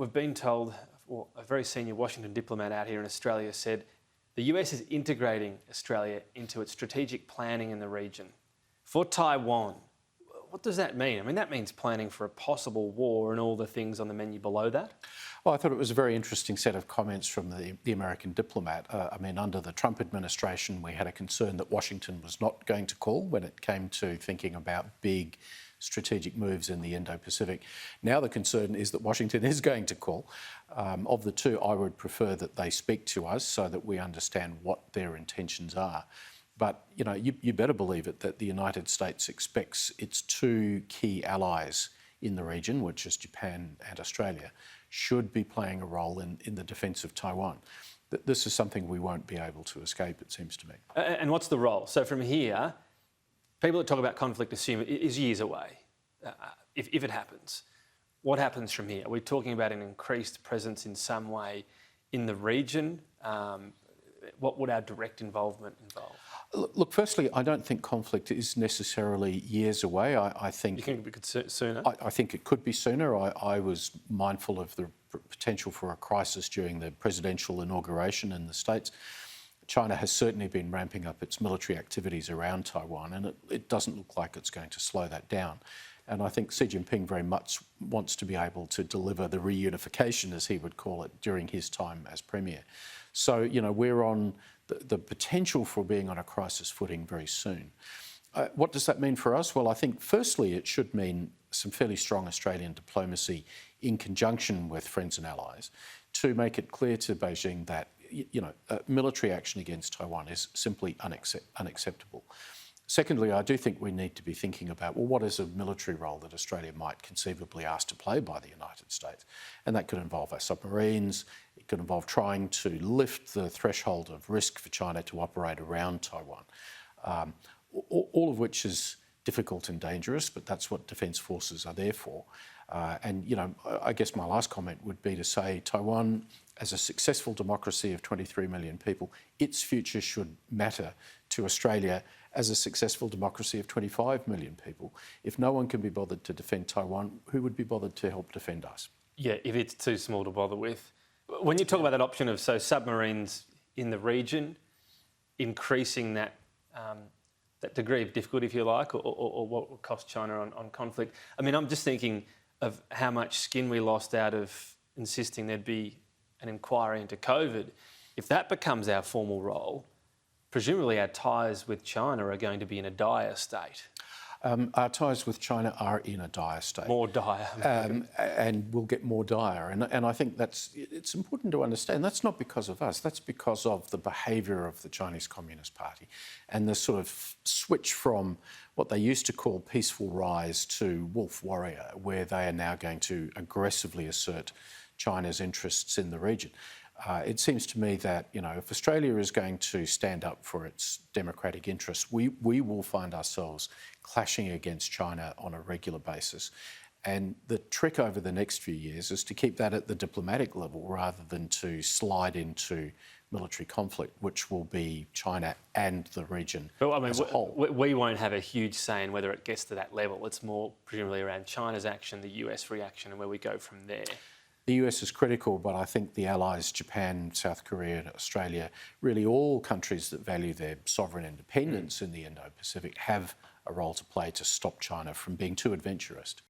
We've been told, or a very senior Washington diplomat out here in Australia said, the US is integrating Australia into its strategic planning in the region. For Taiwan, what does that mean? I mean, that means planning for a possible war and all the things on the menu below that. Well, I thought it was a very interesting set of comments from the American diplomat. Under the Trump administration, we had a concern that Washington was not going to call when it came to thinking about big strategic moves in the Indo-Pacific. Now the concern is that Washington is going to call. Of the two, I would prefer that they speak to us so that we understand what their intentions are. But, you better believe it that the United States expects its two key allies in the region, which is Japan and Australia, should be playing a role in the defence of Taiwan. This is something we won't be able to escape, it seems to me. And what's the role? So from here, people that talk about conflict assume it is years away, if it happens. What happens from here? Are we talking about an increased presence in some way in the region? What would our direct involvement involve? Look, firstly, I don't think conflict is necessarily years away. I think... You think it could sooner? I think it could be sooner. I was mindful of the potential for a crisis during the presidential inauguration in the States. China has certainly been ramping up its military activities around Taiwan, and it doesn't look like it's going to slow that down. And I think Xi Jinping very much wants to be able to deliver the reunification, as he would call it, during his time as Premier. So, we're on the potential for being on a crisis footing very soon. What does that mean for us? Well, I think firstly it should mean some fairly strong Australian diplomacy in conjunction with friends and allies to make it clear to Beijing that military action against Taiwan is simply unacceptable. Secondly, I do think we need to be thinking about, well, what is a military role that Australia might conceivably ask to play by the United States? And that could involve our submarines. It could involve trying to lift the threshold of risk for China to operate around Taiwan, all of which is difficult and dangerous, but that's what defence forces are there for. I guess my last comment would be to say Taiwan, as a successful democracy of 23 million people, its future should matter to Australia as a successful democracy of 25 million people. If no one can be bothered to defend Taiwan, who would be bothered to help defend us? Yeah, if it's too small to bother with. When you talk about that option of submarines in the region, increasing that that degree of difficulty, if you like, or what will cost China on conflict. I mean, I'm just thinking of how much skin we lost out of insisting there'd be an inquiry into COVID. If that becomes our formal role, presumably our ties with China are going to be in a dire state. Our ties with China are in a dire state. More dire. And will get more dire. And I think it's important to understand that's not because of us, that's because of the behaviour of the Chinese Communist Party and the sort of switch from what they used to call peaceful rise to wolf warrior, where they are now going to aggressively assert China's interests in the region. It seems to me that, if Australia is going to stand up for its democratic interests, we will find ourselves clashing against China on a regular basis. And the trick over the next few years is to keep that at the diplomatic level rather than to slide into military conflict, which will be China and the region as a whole. We won't have a huge say in whether it gets to that level. It's more presumably around China's action, the US reaction, and where we go from there. The US is critical, but I think the allies, Japan, South Korea, Australia, really all countries that value their sovereign independence in the Indo-Pacific have a role to play to stop China from being too adventurous.